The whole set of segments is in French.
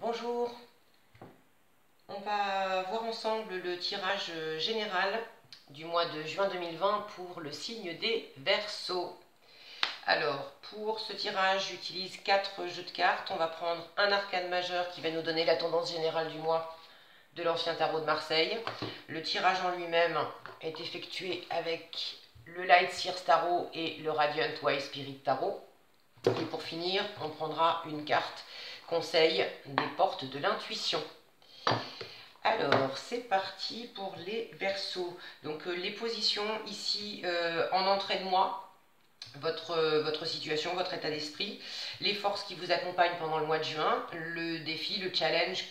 Bonjour, on va voir ensemble le tirage général du mois de juin 2020 pour le signe des Verseaux. Alors, pour ce tirage, j'utilise 4 jeux de cartes. On va prendre un arcane majeur qui va nous donner la tendance générale du mois de l'ancien tarot de Marseille. Le tirage en lui-même est effectué avec le Light Seers Tarot et le Radiant White Spirit Tarot. Et pour finir, on prendra une carte conseil des portes de l'intuition. Alors, c'est parti pour les Verseaux. Donc, les positions ici en entrée de mois, votre situation, votre état d'esprit, les forces qui vous accompagnent pendant le mois de juin, le défi, le challenge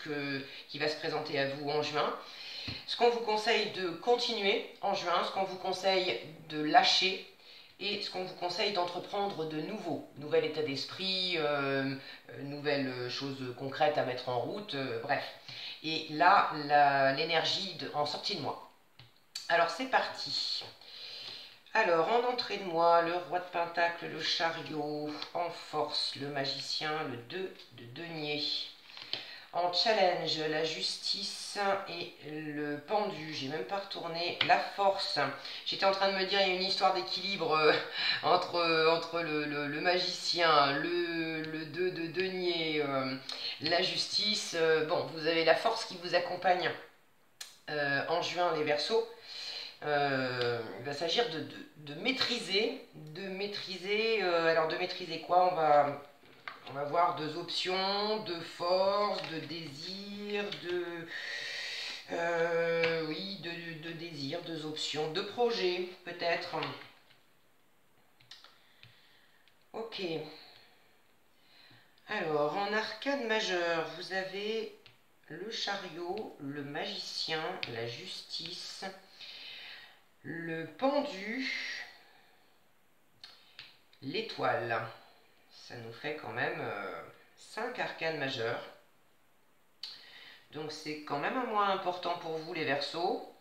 qui va se présenter à vous en juin, ce qu'on vous conseille de continuer en juin, ce qu'on vous conseille de lâcher et ce qu'on vous conseille d'entreprendre de nouveau. Nouvel état d'esprit, nouvelles choses concrètes à mettre en route, bref. Et là, l'énergie en sortie de mois. Alors, c'est parti. Alors, en entrée de mois, le roi de pentacle, le chariot, en force, le magicien, le 2 de denier. En challenge, la justice et le pendu. J'ai même pas retourné la force. J'étais en train de me dire, il y a une histoire d'équilibre entre le magicien, le 2 de denier, la justice. Bon, vous avez la force qui vous accompagne en juin, les Verseaux. Il va s'agir de maîtriser, alors de maîtriser quoi? On va voir deux options, de force, de désir, oui, de désir, deux options, de projet peut-être. Ok. Alors, en arcane majeur, vous avez le chariot, le magicien, la justice, le pendu, l'étoile. Ça nous fait quand même 5 arcanes majeurs. Donc c'est quand même un mois important pour vous les Verseaux.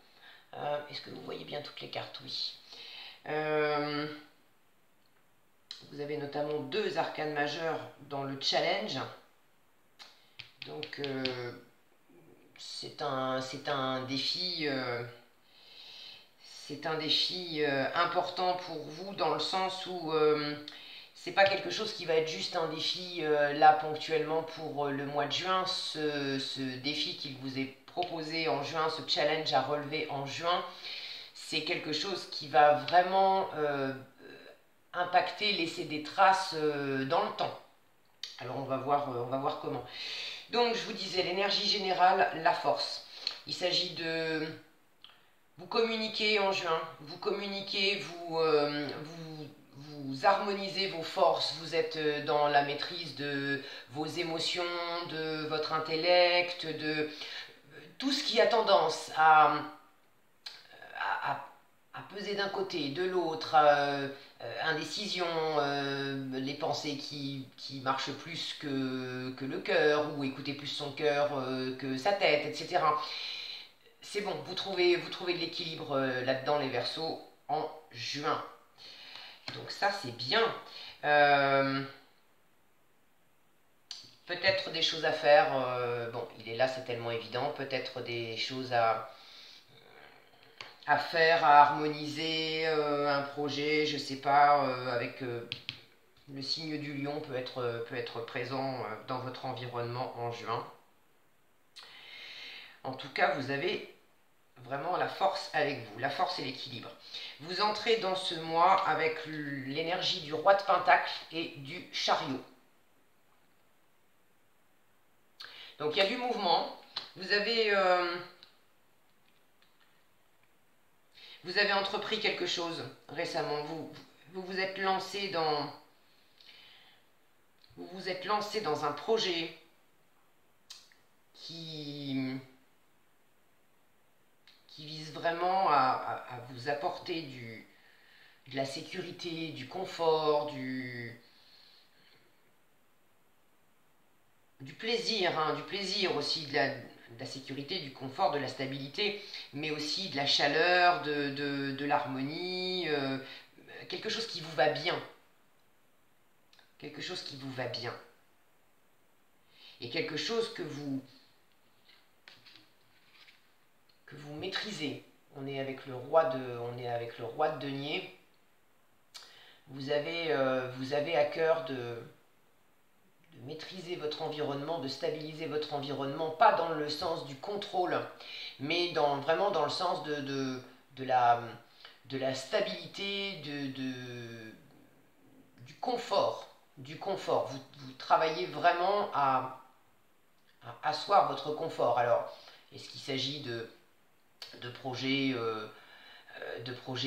Est-ce que vous voyez bien toutes les cartes? Oui. Vous avez notamment 2 arcanes majeurs dans le challenge. Donc c'est un défi... c'est un défi important pour vous dans le sens où c'est pas quelque chose qui va être juste un défi là ponctuellement pour le mois de juin. Ce défi qu'il vous est proposé en juin, ce challenge à relever en juin, c'est quelque chose qui va vraiment impacter, laisser des traces dans le temps. Alors on va voir comment. Donc je vous disais, l'énergie générale, la force. Il s'agit de... Vous communiquez en juin, vous communiquez, vous harmonisez vos forces, vous êtes dans la maîtrise de vos émotions, de votre intellect, de tout ce qui a tendance à peser d'un côté, de l'autre, indécision, les pensées qui marchent plus que le cœur, ou écouter plus son cœur que sa tête, etc. C'est bon, vous trouvez de l'équilibre là-dedans, les Verseaux, en juin. Donc ça, c'est bien. Peut-être des choses à faire. Bon, il est là, c'est tellement évident. Peut-être des choses à faire, à harmoniser, un projet, je sais pas, avec le signe du lion peut être présent dans votre environnement en juin. En tout cas, vous avez vraiment la force avec vous, la force et l'équilibre. Vous entrez dans ce mois avec l'énergie du roi de pentacle et du chariot. Donc il y a du mouvement. Vous avez entrepris quelque chose récemment. Vous êtes lancé dans un projet qui vise vraiment à vous apporter de la sécurité, du confort, du plaisir, hein, du plaisir aussi, de la sécurité, du confort, de la stabilité, mais aussi de la chaleur, de l'harmonie, quelque chose qui vous va bien. Quelque chose qui vous va bien. et quelque chose que vous maîtrisez. On est avec le roi de denier. Vous avez à cœur de maîtriser votre environnement, de stabiliser votre environnement, pas dans le sens du contrôle, mais vraiment dans le sens de la stabilité, du confort. Vous travaillez vraiment à asseoir votre confort. Alors, est-ce qu'il s'agit de projets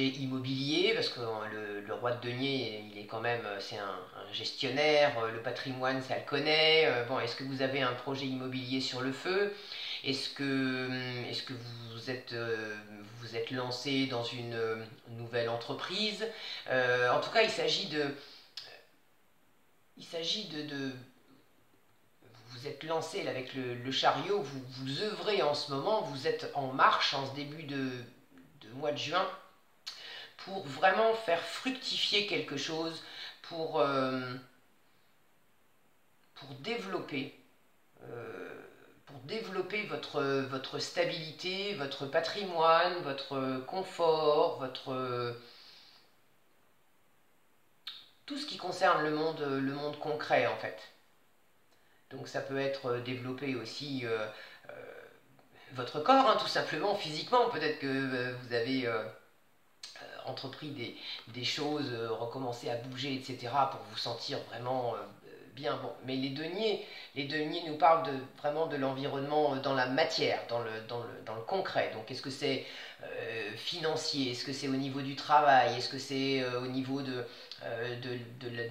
immobiliers, parce que le roi de denier, il est quand même, c'est un gestionnaire, le patrimoine, ça le connaît. Bon, est-ce que vous avez un projet immobilier sur le feu? Est-ce que vous êtes lancé dans une nouvelle entreprise? En tout cas, il s'agit de vous êtes lancé là, avec le chariot, vous œuvrez en ce moment, vous êtes en marche en ce début de mois de juin pour vraiment faire fructifier quelque chose, pour, euh, pour développer, euh, votre stabilité, votre patrimoine, votre confort, tout ce qui concerne le monde concret en fait. Donc ça peut être développer aussi votre corps, hein, tout simplement, physiquement. Peut-être que vous avez entrepris des choses, recommencer à bouger, etc., pour vous sentir vraiment bien. Bon, mais les deniers nous parlent vraiment de l'environnement dans la matière, dans le concret. Donc, est-ce que c'est financier? Est-ce que c'est au niveau du travail? Est-ce que c'est au niveau de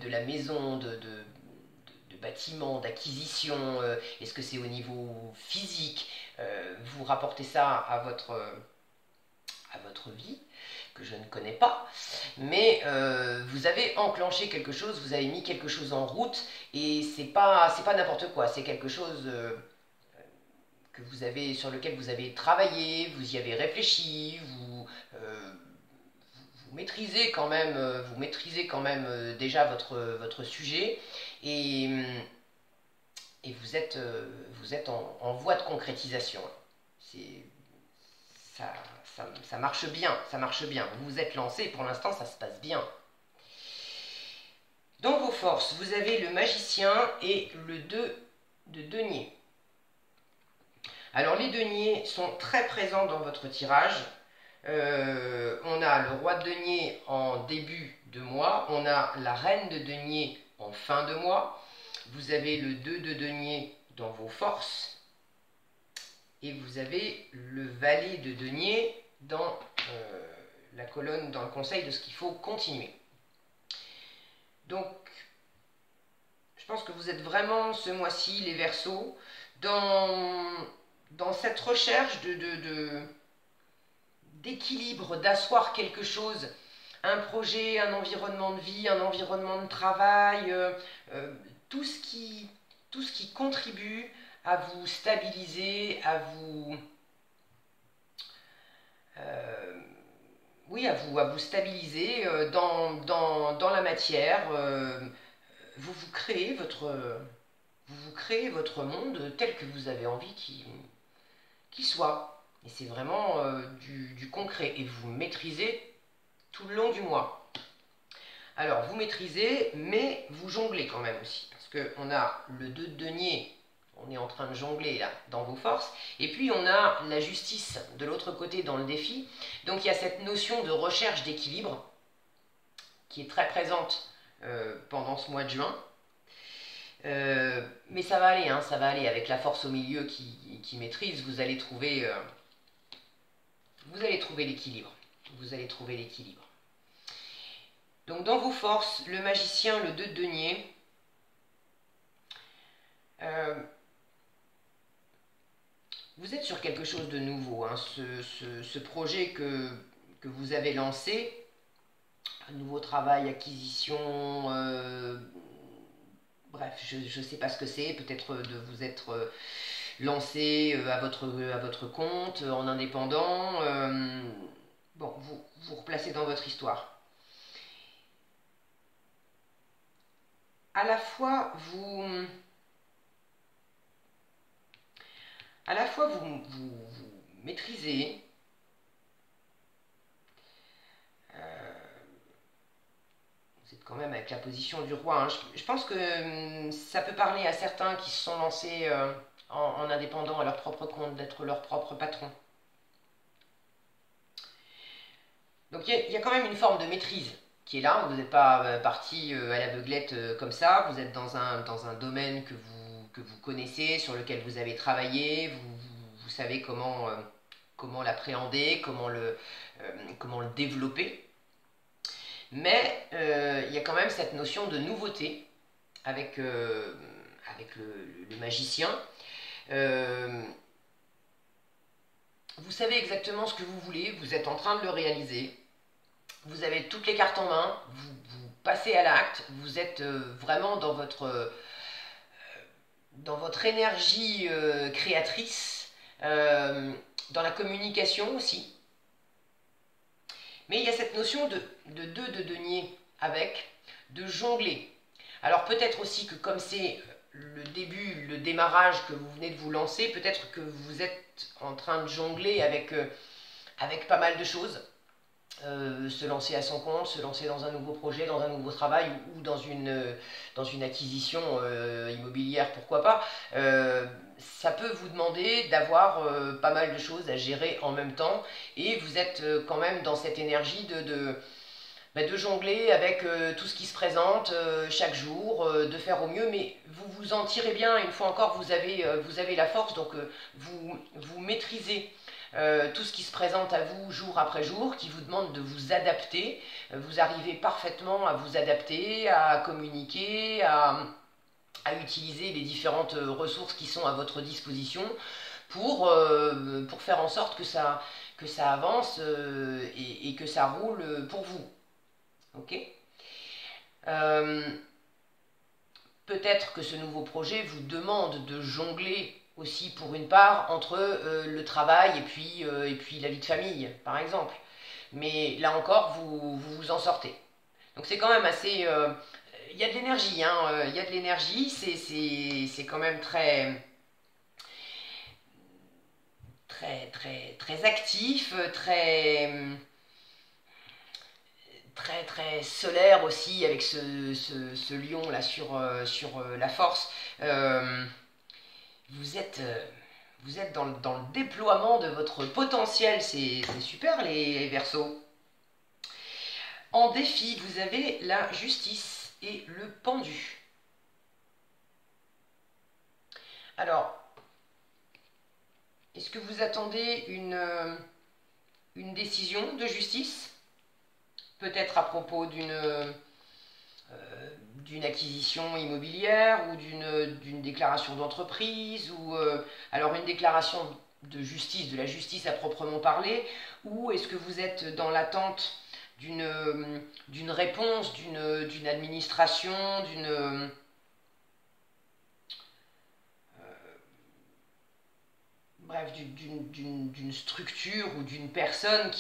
la maison, de bâtiments, d'acquisition? Est-ce que c'est au niveau physique? Vous rapportez ça à votre vie, que je ne connais pas, mais vous avez enclenché quelque chose, vous avez mis quelque chose en route, et c'est pas n'importe quoi, c'est quelque chose sur lequel vous avez travaillé, vous y avez réfléchi, vous maîtrisez quand même déjà votre sujet, et, et vous êtes en voie de concrétisation. C'est ça, ça marche bien, ça marche bien. Vous vous êtes lancé, pour l'instant ça se passe bien. Dans vos forces, vous avez le magicien et le 2 de denier. Alors les deniers sont très présents dans votre tirage. On a le roi de denier en début de mois, on a la reine de denier en fin de mois, vous avez le 2 de denier dans vos forces, et vous avez le valet de denier dans la colonne, dans le conseil de ce qu'il faut continuer. Donc, je pense que vous êtes vraiment ce mois-ci, les Verseaux, dans cette recherche d'équilibre, d'asseoir quelque chose, un projet, un environnement de vie, un environnement de travail, tout ce qui contribue à vous stabiliser, à vous... oui, à vous stabiliser dans la matière. Vous vous créez votre monde tel que vous avez envie qu'il soit. Et c'est vraiment du concret. Et vous maîtrisez tout le long du mois. Alors, vous maîtrisez, mais vous jonglez quand même aussi. Parce qu'on a le 2 de denier, on est en train de jongler là, dans vos forces. Et puis, on a la justice de l'autre côté dans le défi. Donc, il y a cette notion de recherche d'équilibre qui est très présente pendant ce mois de juin. Mais ça va aller, hein, ça va aller. Avec la force au milieu qui maîtrise, vous allez trouver l'équilibre. Vous allez trouver l'équilibre. Donc dans vos forces, le magicien, le 2 de denier, vous êtes sur quelque chose de nouveau. Hein. Ce projet que vous avez lancé, un nouveau travail, acquisition, bref, je ne sais pas ce que c'est, peut-être de vous être lancé à votre compte, en indépendant. Bon, vous replacez dans votre histoire. À la fois, à la fois vous maîtrisez, vous êtes quand même avec la position du roi, hein. Je pense que ça peut parler à certains qui se sont lancés en indépendant à leur propre compte, d'être leur propre patron. Donc il y a quand même une forme de maîtrise qui est là. Vous n'êtes pas parti à l'aveuglette comme ça. Vous êtes dans un domaine que vous connaissez, sur lequel vous avez travaillé. Vous savez comment l'appréhender, comment le développer. Mais il y a quand même cette notion de nouveauté avec le magicien. Vous savez exactement ce que vous voulez, vous êtes en train de le réaliser, vous avez toutes les cartes en main, vous passez à l'acte, vous êtes vraiment dans votre énergie créatrice, dans la communication aussi. Mais il y a cette notion de denier avec, de jongler. Alors peut-être aussi que comme c'est le début, le démarrage que vous venez de vous lancer, peut-être que vous êtes en train de jongler avec pas mal de choses. Se lancer à son compte, se lancer dans un nouveau projet, dans un nouveau travail ou dans une acquisition immobilière, pourquoi pas. Ça peut vous demander d'avoir pas mal de choses à gérer en même temps et vous êtes quand même dans cette énergie de jongler avec tout ce qui se présente chaque jour, de faire au mieux, mais vous vous en tirez bien. Une fois encore, vous avez la force, donc vous maîtrisez tout ce qui se présente à vous jour après jour, qui vous demande de vous adapter. Vous arrivez parfaitement à vous adapter, à communiquer, à utiliser les différentes ressources qui sont à votre disposition pour faire en sorte que ça avance et que ça roule pour vous. Ok. Peut-être que ce nouveau projet vous demande de jongler aussi pour une part entre le travail et puis la vie de famille, par exemple. Mais là encore, vous en sortez. Donc c'est quand même assez... il y a de l'énergie, hein, il y a de l'énergie, c'est quand même très actif, très solaire aussi avec ce lion là sur la force. Vous êtes, vous êtes dans le déploiement de votre potentiel, c'est super les Verseaux. En défi, vous avez la justice et le pendu. Alors, est-ce que vous attendez une décision de justice? Peut-être à propos d'une acquisition immobilière ou d'une déclaration d'entreprise ou alors une déclaration de justice, de la justice à proprement parler, ou est-ce que vous êtes dans l'attente d'une réponse, d'une administration, bref, d'une structure ou d'une personne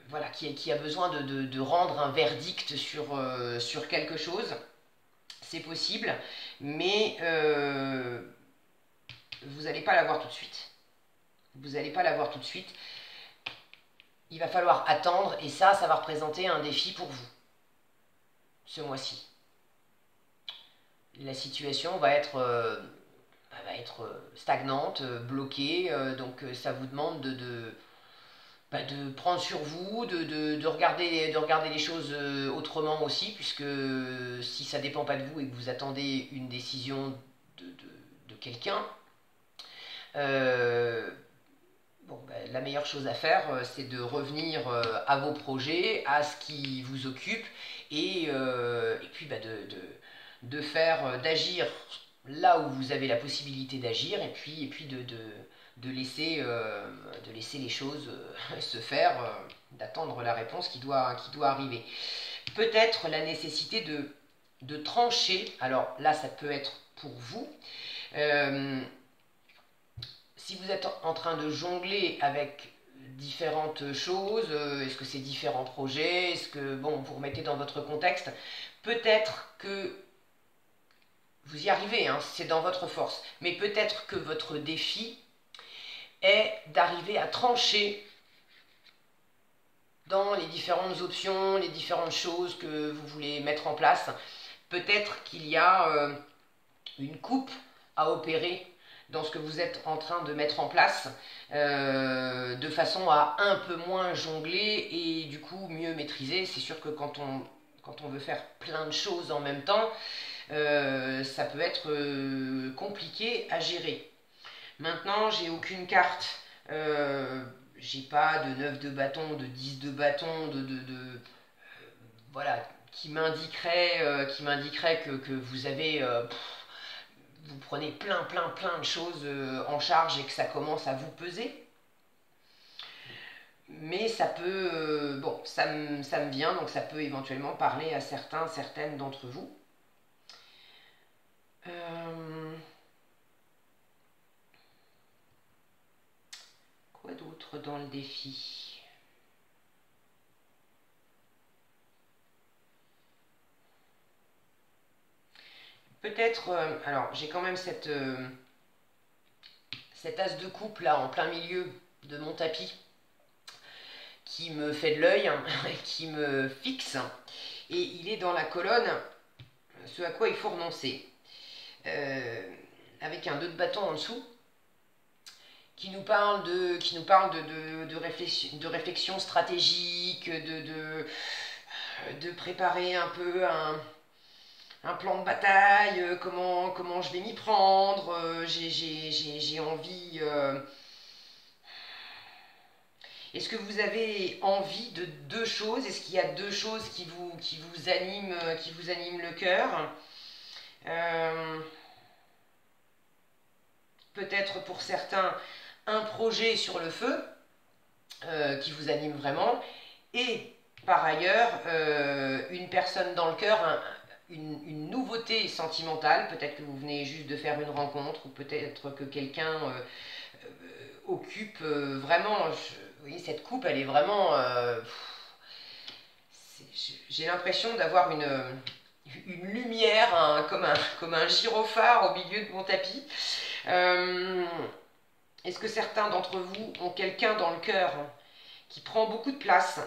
voilà, qui a besoin de rendre un verdict sur quelque chose. C'est possible, mais vous n'allez pas l'avoir tout de suite. Vous n'allez pas l'avoir tout de suite. Il va falloir attendre et ça va représenter un défi pour vous ce mois-ci. La situation va être stagnante, bloquée, donc ça vous demande de prendre sur vous, de regarder les choses autrement aussi, puisque si ça ne dépend pas de vous et que vous attendez une décision de quelqu'un, la meilleure chose à faire, c'est de revenir à vos projets, à ce qui vous occupe, et puis d'agir là où vous avez la possibilité d'agir, et puis de laisser les choses se faire, d'attendre la réponse qui doit arriver. Peut-être la nécessité de trancher, alors là ça peut être pour vous, si vous êtes en train de jongler avec différentes choses, est-ce que c'est différents projets, est-ce que, bon, vous remettez dans votre contexte, peut-être que vous y arrivez, hein, c'est dans votre force. Mais peut-être que votre défi est d'arriver à trancher dans les différentes options, les différentes choses que vous voulez mettre en place. Peut-être qu'il y a une coupe à opérer dans ce que vous êtes en train de mettre en place, de façon à un peu moins jongler et du coup mieux maîtriser. C'est sûr que quand on veut faire plein de choses en même temps, ça peut être compliqué à gérer. Maintenant, j'ai aucune carte, j'ai pas de 9 de bâton, de 10 de bâton, voilà, qui m'indiquerait que vous avez, vous prenez plein de choses en charge et que ça commence à vous peser. Mais ça peut, bon, ça me vient, donc ça peut éventuellement parler à certaines d'entre vous. Quoi d'autre dans le défi? Peut-être, alors j'ai quand même cet as de coupe là en plein milieu de mon tapis qui me fait de l'œil, hein, qui me fixe, et il est dans la colonne ce à quoi il faut renoncer, avec un 2 de bâton en dessous qui nous parle de réflexion stratégique, de préparer un peu un plan de bataille, comment je vais m'y prendre, j'ai envie... Est-ce que vous avez envie de deux choses? Est-ce qu'il y a deux choses qui vous animent le cœur? Peut-être pour certains, un projet sur le feu qui vous anime vraiment, et par ailleurs, une personne dans le cœur, une nouveauté sentimentale. Peut-être que vous venez juste de faire une rencontre, ou peut-être que quelqu'un occupe vraiment... Oui, cette coupe, elle est vraiment... j'ai l'impression d'avoir une lumière, comme un gyrophare au milieu de mon tapis. Est-ce que certains d'entre vous ont quelqu'un dans le cœur qui prend beaucoup de place?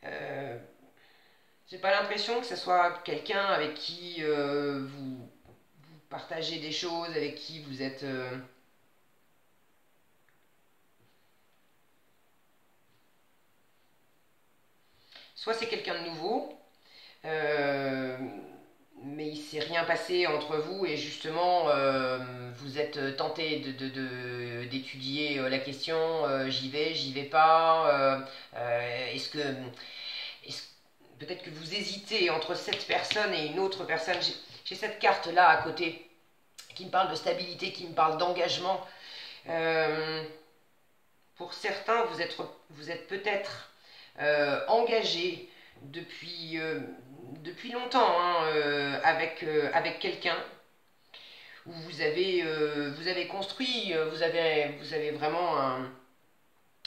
J'ai pas l'impression que ce soit quelqu'un avec qui vous partagez des choses, avec qui vous êtes... Soit c'est quelqu'un de nouveau, mais il ne s'est rien passé entre vous et justement vous êtes tenté d'étudier la question, j'y vais pas, est-ce que peut-être que vous hésitez entre cette personne et une autre personne. J'ai cette carte là à côté qui me parle de stabilité, qui me parle d'engagement. Pour certains, vous êtes peut-être engagé depuis longtemps, hein, avec quelqu'un, où vous avez construit, vous avez vraiment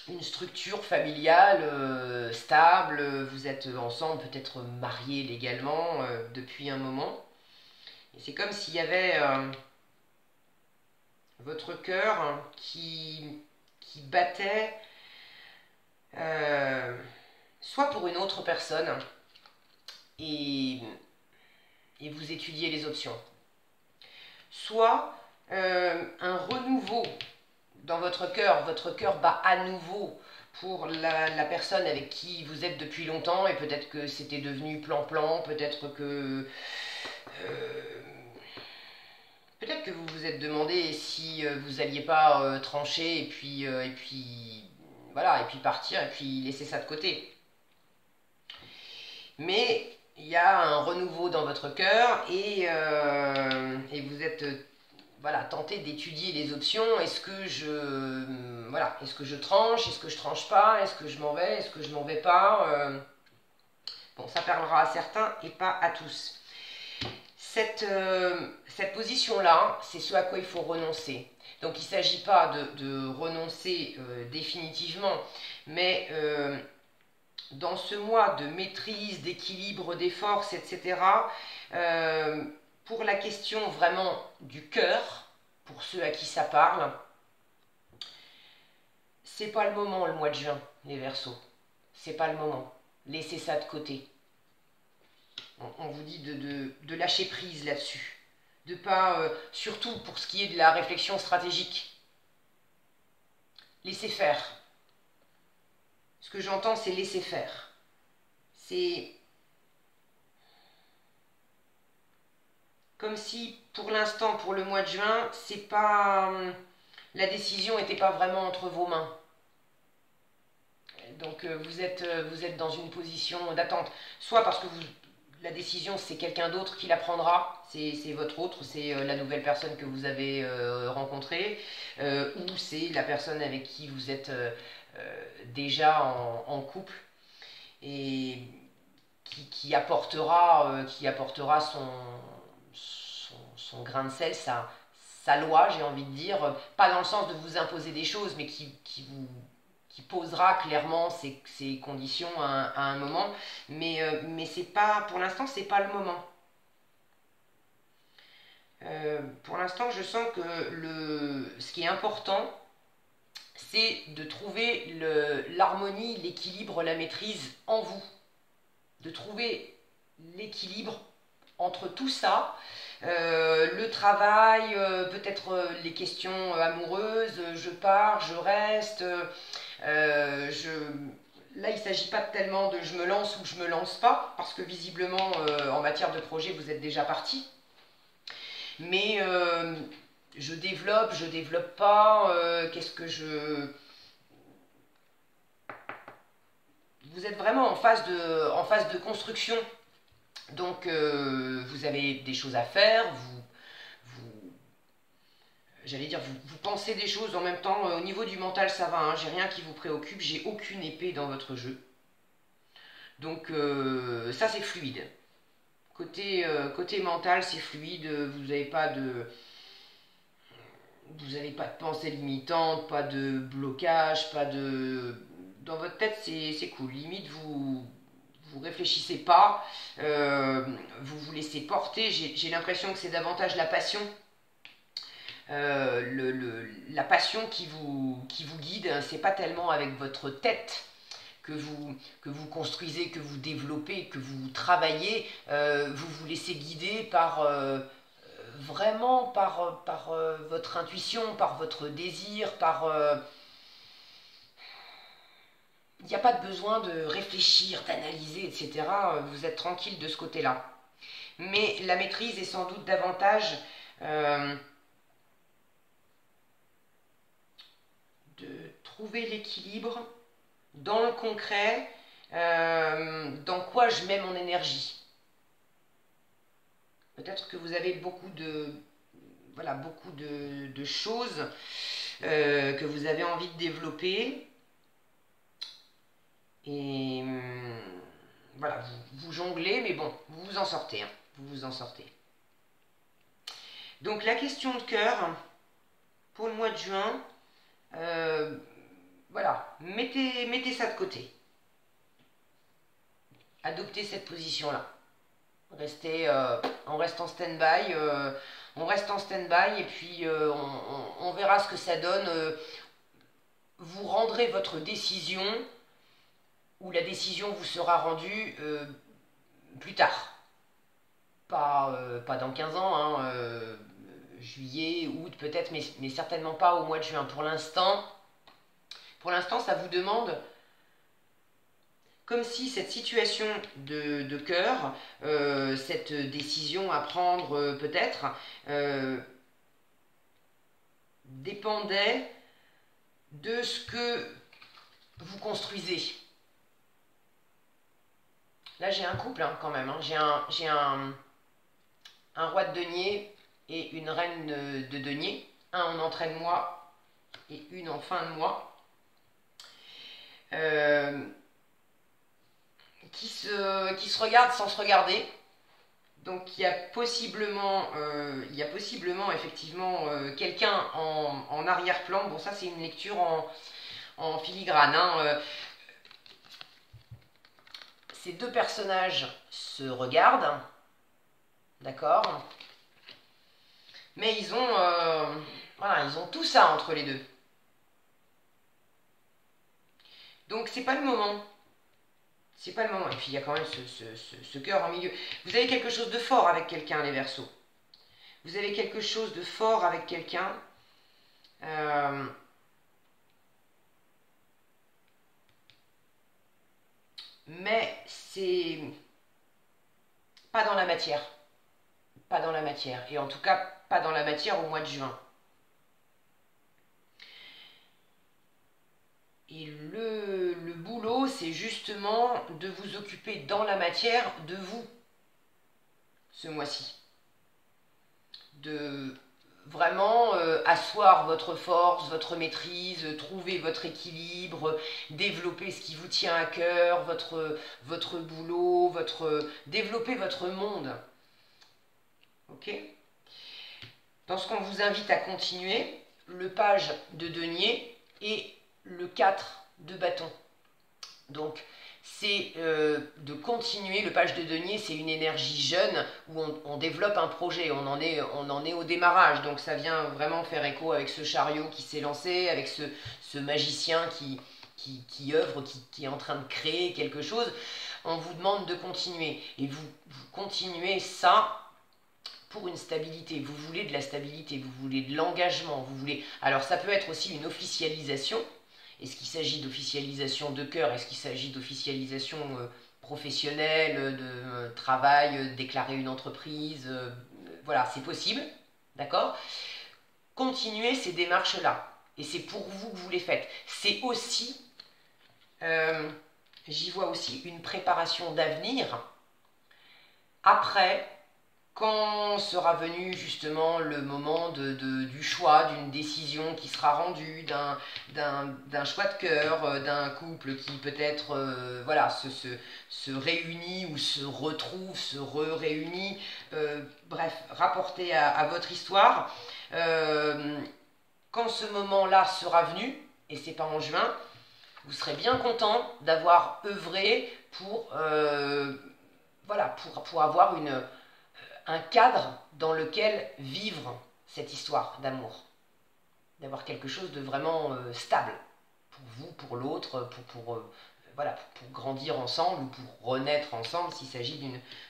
une structure familiale stable, vous êtes ensemble, peut-être mariés légalement depuis un moment. Et c'est comme s'il y avait votre cœur qui battait soit pour une autre personne, et vous étudiez les options, soit un renouveau dans votre cœur bat à nouveau pour la personne avec qui vous êtes depuis longtemps, et peut-être que c'était devenu plan-plan, peut-être que vous vous êtes demandé si vous alliez pas trancher et puis voilà, et puis partir et puis laisser ça de côté. Mais il y a un renouveau dans votre cœur, et vous êtes voilà, tenté d'étudier les options. Est-ce que est-ce que je tranche, est-ce que je tranche pas, est-ce que je m'en vais, est-ce que je m'en vais pas, bon, ça parlera à certains et pas à tous. Cette position-là, c'est ce à quoi il faut renoncer. Donc il ne s'agit pas de renoncer définitivement, mais dans ce mois de maîtrise, d'équilibre des forces, etc., pour la question vraiment du cœur, pour ceux à qui ça parle, c'est pas le moment le mois de juin, les Verseaux. C'est pas le moment. Laissez ça de côté. On vous dit de lâcher prise là-dessus. De pas, surtout pour ce qui est de la réflexion stratégique, laissez faire. Ce que j'entends, c'est laisser faire. C'est comme si, pour l'instant, pour le mois de juin, c'est pas, la décision n'était pas vraiment entre vos mains. Donc vous êtes dans une position d'attente. Soit parce que la décision, c'est quelqu'un d'autre qui la prendra, c'est votre autre, c'est la nouvelle personne que vous avez rencontrée, ou c'est la personne avec qui vous êtes déjà en couple et qui apportera son grain de sel, sa loi, j'ai envie de dire, pas dans le sens de vous imposer des choses, mais qui posera clairement ses conditions à un moment, mais c'est pas, pour l'instant, c'est pas le moment. Pour l'instant, je sens que ce qui est important, c'est de trouver l'harmonie, l'équilibre, la maîtrise en vous. De trouver l'équilibre entre tout ça, le travail, peut-être les questions amoureuses, je pars, je reste, là il ne s'agit pas tellement de je me lance ou je me lance pas, parce que visiblement en matière de projet vous êtes déjà parti, mais je développe pas, qu'est-ce que je... Vous êtes vraiment en phase de construction. Donc, vous avez des choses à faire, j'allais dire, vous pensez des choses en même temps. Au niveau du mental, ça va, hein, j'ai rien qui vous préoccupe, j'ai aucune épée dans votre jeu. Donc, ça, c'est fluide. Côté mental, c'est fluide, vous n'avez pas de pensée limitante, pas de blocage, pas de... Dans votre tête, c'est cool. Limite, vous réfléchissez pas, vous vous laissez porter. J'ai l'impression que c'est davantage la passion, la passion qui vous guide. C'est pas tellement avec votre tête que vous construisez, que vous développez, que vous travaillez. Vous vous laissez guider par vraiment par votre intuition, par votre désir, par il n'y a pas de besoin de réfléchir, d'analyser, etc. Vous êtes tranquille de ce côté-là. Mais la maîtrise est sans doute davantage de trouver l'équilibre dans le concret, dans quoi je mets mon énergie. Peut-être que vous avez beaucoup de choses que vous avez envie de développer. Et voilà, vous jonglez, mais bon, vous vous en sortez. Hein, vous vous en sortez. Donc la question de cœur, pour le mois de juin, voilà, mettez ça de côté. Adoptez cette position-là. On reste en stand-by. On reste en stand-by et puis on verra ce que ça donne. Vous rendrez votre décision ou la décision vous sera rendue plus tard. Pas dans 15 ans, hein, juillet, août peut-être, mais certainement pas au mois de juin. Pour l'instant, ça vous demande, comme si cette situation de cœur, cette décision à prendre peut-être, dépendait de ce que vous construisez. Là, j'ai un couple hein, quand même. Hein. J'ai un roi de denier et une reine de denier. Un en entrée de mois et une en fin de mois. Qui se regardent sans se regarder. Donc il y a possiblement effectivement quelqu'un en arrière-plan. Bon, ça c'est une lecture en filigrane. Hein. Ces deux personnages se regardent, d'accord? Mais ils ont, voilà, ils ont tout ça entre les deux. Donc c'est pas le moment. C'est pas le moment. Et puis il y a quand même ce cœur en milieu. Vous avez quelque chose de fort avec quelqu'un, les Verseaux. Vous avez quelque chose de fort avec quelqu'un. Mais c'est pas dans la matière. Pas dans la matière. Et en tout cas, pas dans la matière au mois de juin. Et le boulot, c'est justement de vous occuper dans la matière de vous, ce mois-ci. De vraiment asseoir votre force, votre maîtrise, trouver votre équilibre, développer ce qui vous tient à cœur, votre boulot, développer votre monde. Ok? Dans ce qu'on vous invite à continuer, le page de denier et le 4 de bâton. Donc, c'est de continuer. Le page de denier, c'est une énergie jeune où on développe un projet, on en est au démarrage. Donc ça vient vraiment faire écho avec ce chariot qui s'est lancé, avec ce magicien qui œuvre, qui est en train de créer quelque chose. On vous demande de continuer. Et vous continuez ça pour une stabilité. Vous voulez de la stabilité, vous voulez de l'engagement, vous voulez... Alors ça peut être aussi une officialisation. Est-ce qu'il s'agit d'officialisation de cœur? Est-ce qu'il s'agit d'officialisation professionnelle, de travail, déclarer une entreprise? Voilà, c'est possible, d'accord? Continuez ces démarches-là. Et c'est pour vous que vous les faites. C'est aussi, j'y vois aussi une préparation d'avenir. Après, quand sera venu justement le moment du choix, d'une décision qui sera rendue, d'un choix de cœur, d'un couple qui peut-être voilà, se réunit ou se retrouve, se réunit, bref, rapporté à votre histoire, quand ce moment-là sera venu, et c'est pas en juin, vous serez bien content d'avoir œuvré pour, voilà, pour avoir un cadre dans lequel vivre cette histoire d'amour. D'avoir quelque chose de vraiment stable pour vous, pour l'autre, voilà, pour grandir ensemble ou pour renaître ensemble s'il s'agit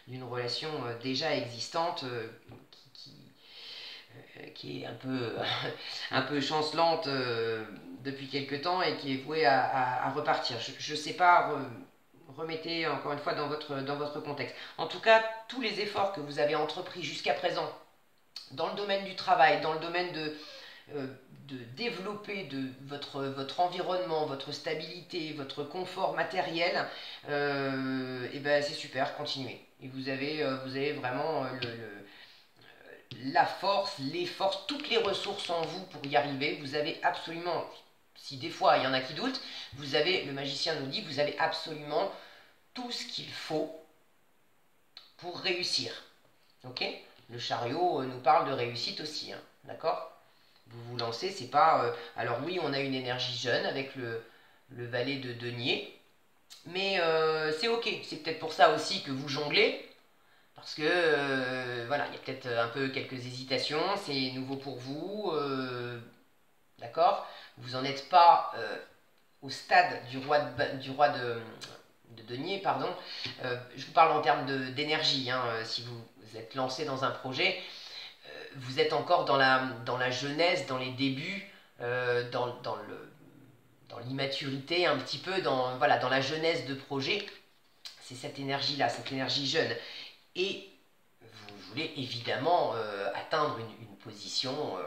d'une relation déjà existante qui est un peu chancelante depuis quelque temps et qui est vouée à repartir. Je ne sais pas... remettez encore une fois dans votre contexte. En tout cas, tous les efforts que vous avez entrepris jusqu'à présent dans le domaine du travail, dans le domaine de développer votre environnement, votre stabilité, votre confort matériel, et ben c'est super, continuez. Et vous avez vraiment la force, les forces, toutes les ressources en vous pour y arriver. Vous avez absolument, si des fois il y en a qui doutent, vous avez, le magicien nous dit, vous avez absolument tout ce qu'il faut pour réussir. Ok? Le chariot nous parle de réussite aussi, hein, d'accord? Vous vous lancez, c'est pas... alors oui, on a une énergie jeune avec le valet de denier, mais c'est ok. C'est peut-être pour ça aussi que vous jonglez, parce que voilà, il y a peut-être un peu quelques hésitations, c'est nouveau pour vous, d'accord? Vous n'en êtes pas au stade du roi de denier, pardon. Je vous parle en termes d'énergie, hein, si vous êtes lancé dans un projet, vous êtes encore dans la jeunesse, dans les débuts, dans l'immaturité, un petit peu voilà, dans la jeunesse de projet. C'est cette énergie-là, cette énergie jeune. Et vous voulez évidemment atteindre une position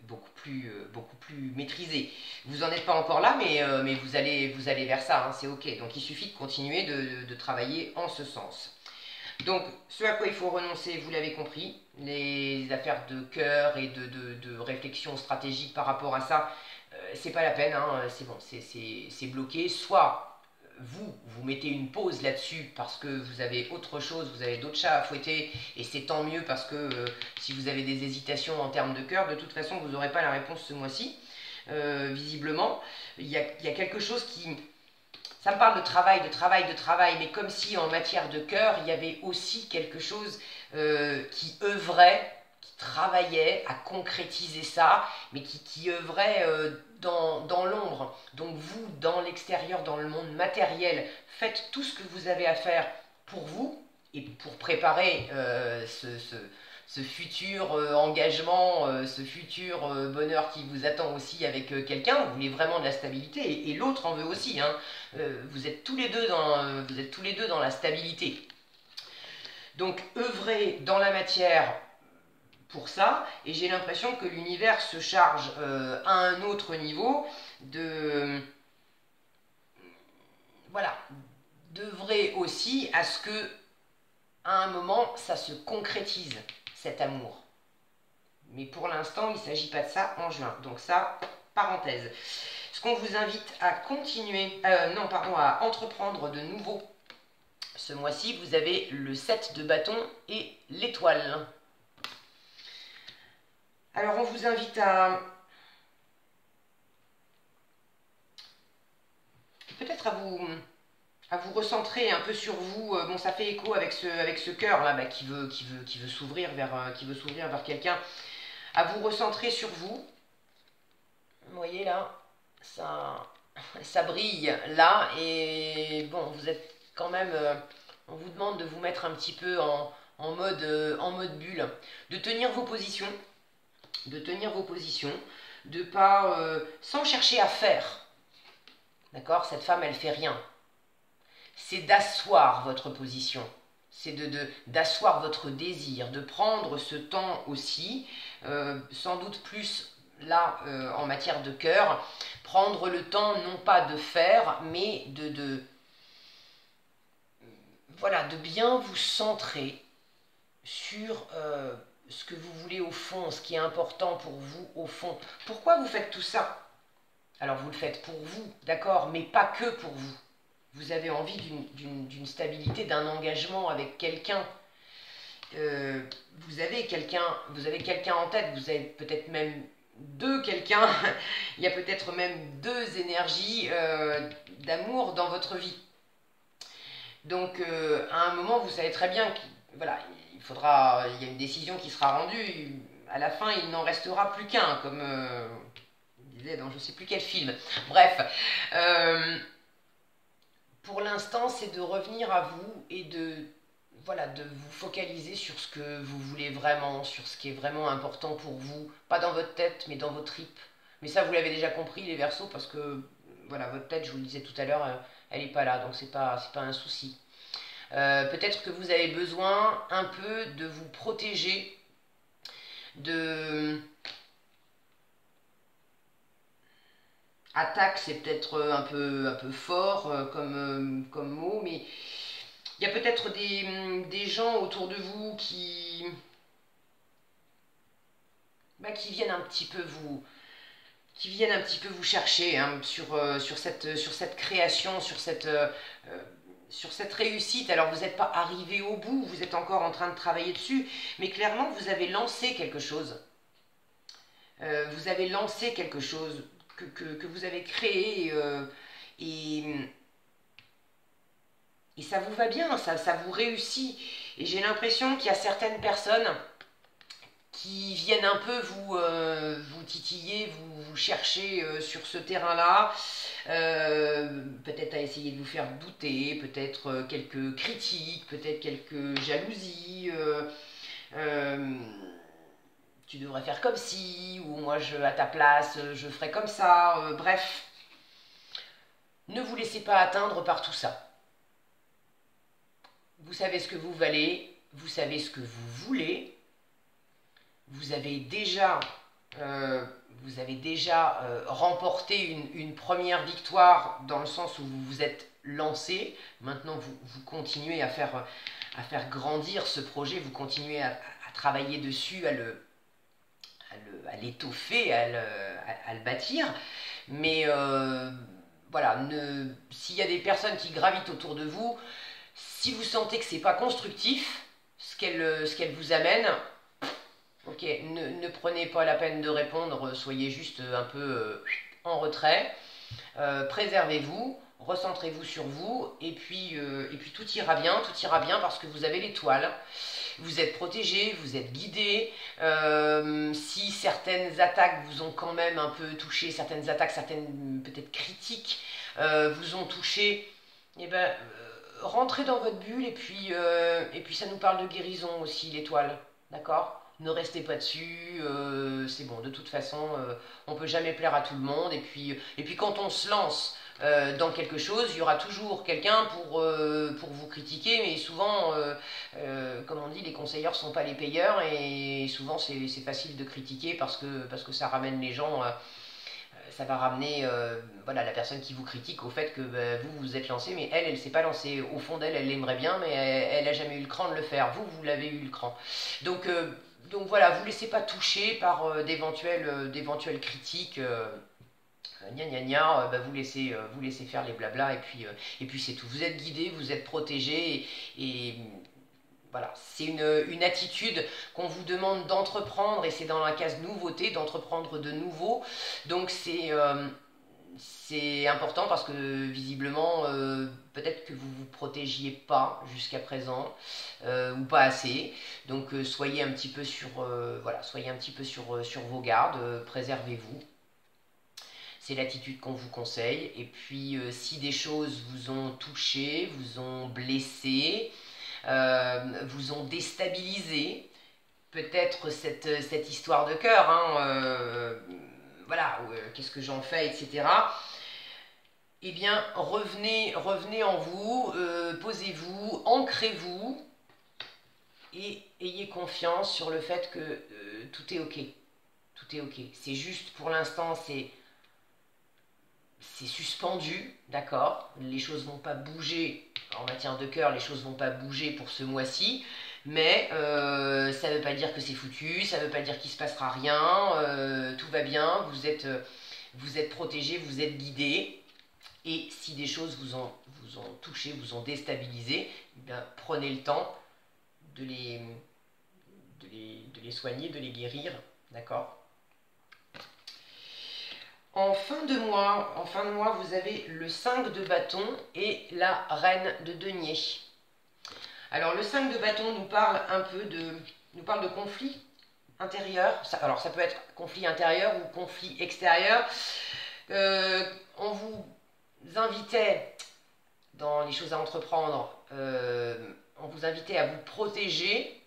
beaucoup plus maîtrisée. Vous n'en êtes pas encore là, mais vous allez vers ça, hein, c'est ok. Donc il suffit de continuer de travailler en ce sens. Donc, ce à quoi il faut renoncer, vous l'avez compris, les affaires de cœur et de réflexion stratégique par rapport à ça, c'est pas la peine, hein, c'est bon, c'est bloqué. Soit vous mettez une pause là-dessus parce que vous avez autre chose, vous avez d'autres chats à fouetter, et c'est tant mieux parce que si vous avez des hésitations en termes de cœur, de toute façon, vous n'aurez pas la réponse ce mois-ci. Visiblement, il y a quelque chose qui... Ça me parle de travail, mais comme si en matière de cœur, il y avait aussi quelque chose qui œuvrait, qui travaillait à concrétiser ça, mais qui œuvrait dans l'ombre. Donc vous, dans l'extérieur, dans le monde matériel, faites tout ce que vous avez à faire pour vous et pour préparer ce futur engagement, ce futur bonheur qui vous attend aussi avec quelqu'un. Vous voulez vraiment de la stabilité et l'autre en veut aussi. Hein. Vous êtes tous les deux dans la stabilité. Donc œuvrez dans la matière pour ça, et j'ai l'impression que l'univers se charge à un autre niveau de voilà, d'œuvrer aussi à ce que à un moment ça se concrétise, cet amour. Mais pour l'instant il ne s'agit pas de ça en juin, donc ça, parenthèse. Ce qu'on vous invite à continuer, à entreprendre de nouveau ce mois-ci, vous avez le 7 de bâton et l'étoile. Alors on vous invite à peut-être à vous recentrer un peu sur vous. Bon, ça fait écho avec ce cœur là qui veut s'ouvrir vers quelqu'un. À vous recentrer sur vous. Vous voyez là, ça brille là et bon, vous êtes quand même. On vous demande de vous mettre un petit peu en mode bulle, de tenir vos positions. De pas sans chercher à faire. D'accord? Cette femme, elle fait rien. C'est d'asseoir votre position. C'est d'asseoir votre désir, de prendre ce temps aussi, sans doute plus là en matière de cœur, prendre le temps non pas de faire, mais voilà, de bien vous centrer sur ce que vous voulez au fond, ce qui est important pour vous au fond. Pourquoi vous faites tout ça? Alors vous le faites pour vous, d'accord, mais pas que pour vous. Vous avez envie d'une stabilité, d'un engagement avec quelqu'un. Vous avez quelqu'un en tête, vous avez peut-être même quelqu'un, il y a peut-être même deux énergies d'amour dans votre vie. Donc à un moment, vous savez très bien qu'il voilà, il y a une décision qui sera rendue. À la fin, il n'en restera plus qu'un, comme il disait dans je ne sais plus quel film. Bref, pour l'instant, c'est de revenir à vous et de vous focaliser sur ce que vous voulez vraiment, sur ce qui est vraiment important pour vous, pas dans votre tête, mais dans vos tripes. Mais ça, vous l'avez déjà compris, les Verseaux, parce que voilà, votre tête, je vous le disais tout à l'heure, elle n'est pas là, donc c'est pas un souci. Peut-être que vous avez besoin un peu de vous protéger de attaque, c'est peut-être un peu fort comme mot, mais il y a peut-être des gens autour de vous qui viennent un petit peu vous chercher hein, sur cette création, sur cette réussite. Alors vous n'êtes pas arrivé au bout, vous êtes encore en train de travailler dessus, mais clairement vous avez lancé quelque chose. Vous avez lancé quelque chose que vous avez créé et ça vous va bien, ça vous réussit. Et j'ai l'impression qu'il y a certaines personnes qui viennent un peu vous titiller, vous chercher sur ce terrain-là, peut-être à essayer de vous faire douter, peut-être quelques critiques, peut-être quelques jalousies, tu devrais faire comme si, ou moi à ta place je ferais comme ça, bref. Ne vous laissez pas atteindre par tout ça. Vous savez ce que vous valez, vous savez ce que vous voulez, vous avez déjà remporté une première victoire dans le sens où vous vous êtes lancé. Maintenant, vous continuez à faire grandir ce projet, vous continuez à travailler dessus, à l'étoffer, à le bâtir. Mais voilà, s'il y a des personnes qui gravitent autour de vous, si vous sentez que c'est pas constructif, ce qu'elle vous amène, ok, ne prenez pas la peine de répondre, soyez juste un peu en retrait, préservez-vous, recentrez-vous sur vous, et puis tout ira bien parce que vous avez l'étoile. vous êtes protégé, vous êtes guidé. Si certaines attaques vous ont quand même un peu touché, certaines attaques, certaines peut-être critiques vous ont touché, eh ben, rentrez dans votre bulle et puis ça nous parle de guérison aussi, l'étoile, d'accord? Ne restez pas dessus, c'est bon, de toute façon, on peut jamais plaire à tout le monde, et puis quand on se lance dans quelque chose, il y aura toujours quelqu'un pour vous critiquer, mais souvent, comme on dit, les conseilleurs ne sont pas les payeurs, et souvent c'est facile de critiquer parce que ça ramène les gens ça va ramener voilà, la personne qui vous critique au fait que vous vous êtes lancé, mais elle s'est pas lancée. Au fond d'elle, elle l'aimerait bien, mais elle n'a jamais eu le cran de le faire. Vous l'avez eu le cran. Donc voilà, vous ne laissez pas toucher par d'éventuelles critiques. Gna gna gna, vous laissez faire les blablas et puis c'est tout. Vous êtes guidé, vous êtes protégé et voilà, c'est une attitude qu'on vous demande d'entreprendre et c'est dans la case nouveauté, d'entreprendre de nouveau. Donc c'est important parce que visiblement, peut-être que vous ne vous protégiez pas jusqu'à présent ou pas assez. Donc soyez un petit peu voilà, soyez un petit peu sur vos gardes, préservez-vous. C'est l'attitude qu'on vous conseille. Et puis si des choses vous ont touché, vous ont blessé, vous ont déstabilisé, peut-être cette histoire de cœur, hein, voilà, qu'est-ce que j'en fais, etc. Eh bien, revenez en vous, posez-vous, ancrez-vous et ayez confiance sur le fait que tout est ok. Tout est ok. C'est juste pour l'instant, c'est suspendu, d'accord? Les choses vont pas bouger en matière de cœur, les choses vont pas bouger pour ce mois-ci, mais ça veut pas dire que c'est foutu, ça veut pas dire qu'il se passera rien, tout va bien, vous êtes protégé, vous êtes guidé, et si des choses vous ont touché, vous ont déstabilisé, eh bien, prenez le temps de les soigner, de les guérir, d'accord? En fin de mois, vous avez le 5 de bâton et la reine de denier. Alors le 5 de bâton nous parle un peu nous parle de conflit intérieur. Alors ça peut être conflit intérieur ou conflit extérieur. On vous invitait dans les choses à entreprendre, on vous invitait à vous protéger.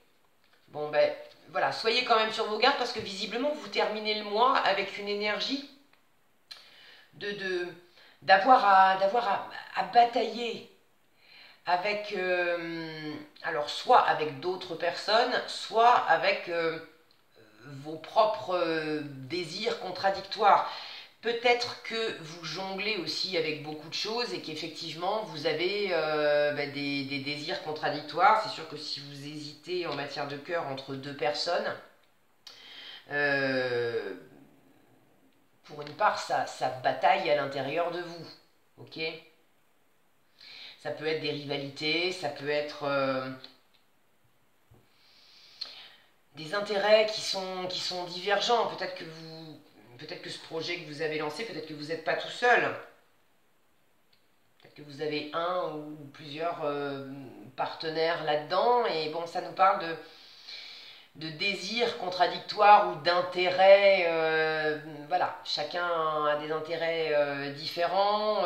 Bon ben voilà, soyez quand même sur vos gardes parce que visiblement vous terminez le mois avec une énergie d'avoir à batailler avec alors soit avec d'autres personnes, soit avec vos propres désirs contradictoires. Peut-être que vous jonglez aussi avec beaucoup de choses et qu'effectivement vous avez des désirs contradictoires. C'est sûr que si vous hésitez en matière de cœur entre deux personnes, pour une part, ça bataille à l'intérieur de vous, ok? Ça peut être des rivalités, ça peut être des intérêts qui sont divergents. Peut-être que ce projet que vous avez lancé, peut-être que vous n'êtes pas tout seul. Peut-être que vous avez un ou plusieurs partenaires là-dedans. Et bon, ça nous parle de désirs contradictoires ou d'intérêts. Voilà, chacun a des intérêts différents.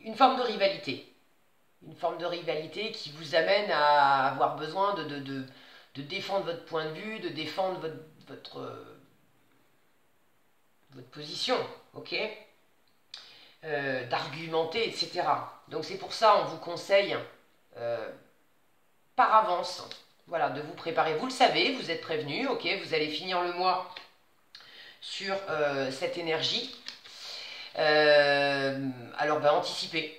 Une forme de rivalité. Une forme de rivalité qui vous amène à avoir besoin de défendre votre point de vue, de défendre votre position, ok? D'argumenter, etc. Donc c'est pour ça on vous conseille par avance, voilà, de vous préparer. Vous le savez, vous êtes prévenu, ok? Vous allez finir le mois sur cette énergie. Alors ben, anticipez.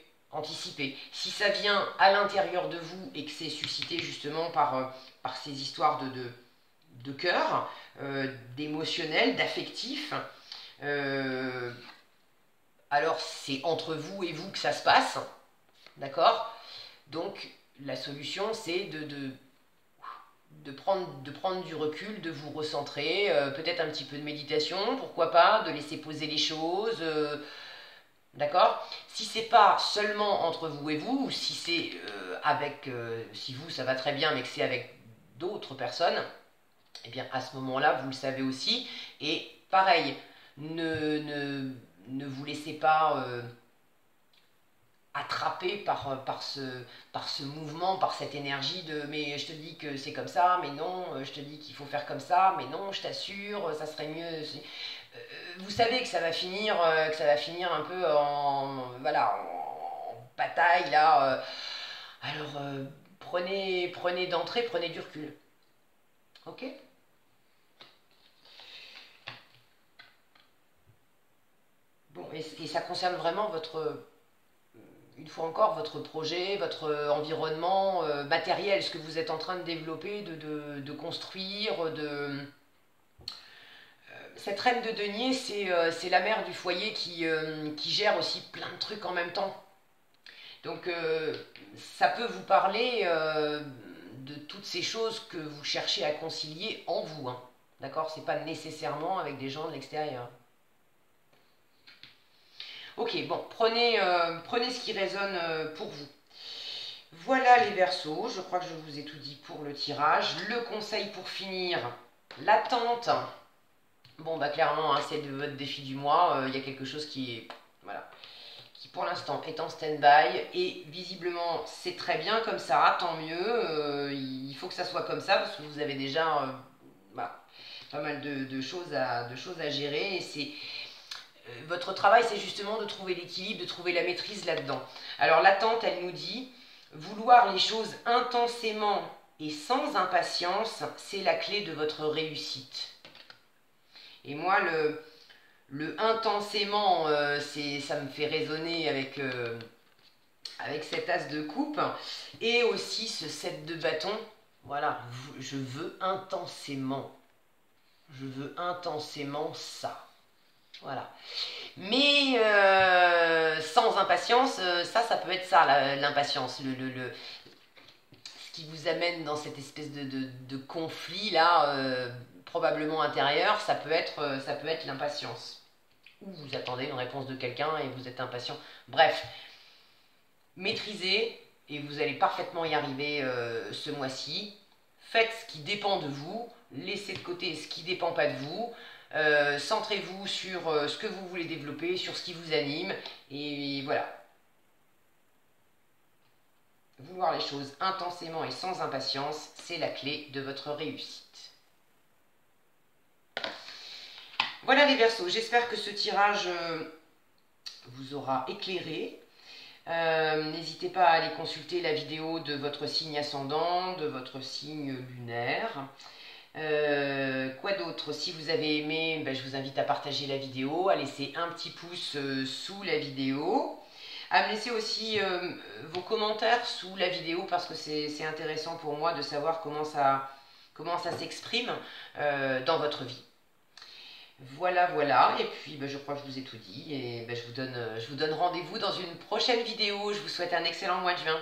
Si ça vient à l'intérieur de vous et que c'est suscité justement par ces histoires de cœur, d'émotionnel, d'affectif, alors c'est entre vous et vous que ça se passe, d'accord? Donc la solution c'est de prendre du recul, de vous recentrer, peut-être un petit peu de méditation, pourquoi pas, de laisser poser les choses, D'accord? Si c'est pas seulement entre vous et vous, ou si c'est si vous ça va très bien, mais que c'est avec d'autres personnes, eh bien à ce moment-là, vous le savez aussi. Et pareil, ne vous laissez pas attrapé par ce mouvement, par cette énergie de mais je te dis que c'est comme ça, mais non, je te dis qu'il faut faire comme ça, mais non, je t'assure, ça serait mieux. Vous savez que ça va finir un peu en voilà en bataille là. Alors prenez d'entrée, prenez du recul. Ok? Bon, et ça concerne vraiment une fois encore, votre projet, votre environnement matériel, ce que vous êtes en train de développer, de construire, Cette reine de denier, c'est la mère du foyer qui gère aussi plein de trucs en même temps. Donc, ça peut vous parler de toutes ces choses que vous cherchez à concilier en vous. Hein. D'accord? C'est pas nécessairement avec des gens de l'extérieur. Ok, bon, prenez ce qui résonne pour vous. Voilà les Verseaux, je crois que je vous ai tout dit pour le tirage. Le conseil pour finir, l'attente. Bon, bah clairement, hein, c'est de votre défi du mois. Il y a quelque chose voilà, qui pour l'instant est en stand-by. Et visiblement, c'est très bien comme ça, tant mieux. Il faut que ça soit comme ça parce que vous avez déjà bah, pas mal de choses à gérer. Et votre travail, c'est justement de trouver l'équilibre, de trouver la maîtrise là-dedans. Alors l'attente, elle nous dit, vouloir les choses intensément et sans impatience, c'est la clé de votre réussite. Et moi, le intensément, ça me fait résonner avec cet as de coupe et aussi ce 7 de bâton. Voilà, je veux intensément. Je veux intensément ça. Voilà. Mais sans impatience, ça peut être ça, l'impatience. Ce qui vous amène dans cette espèce de conflit là, probablement intérieur, ça peut être l'impatience. Ou vous attendez une réponse de quelqu'un et vous êtes impatient. Bref, maîtrisez et vous allez parfaitement y arriver ce mois-ci. Faites ce qui dépend de vous, laissez de côté ce qui ne dépend pas de vous. Centrez-vous sur ce que vous voulez développer, sur ce qui vous anime, et voilà. Vouloir les choses intensément et sans impatience, c'est la clé de votre réussite. Voilà les Verseaux, j'espère que ce tirage vous aura éclairé. N'hésitez pas à aller consulter la vidéo de votre signe ascendant, de votre signe lunaire. Quoi d'autre? Si vous avez aimé, ben, je vous invite à partager la vidéo, à laisser un petit pouce sous la vidéo, à me laisser aussi vos commentaires sous la vidéo parce que c'est intéressant pour moi de savoir comment ça s'exprime dans votre vie. Voilà, voilà, et puis ben, je crois que je vous ai tout dit, et ben, je vous donne rendez-vous dans une prochaine vidéo. Je vous souhaite un excellent mois de juin.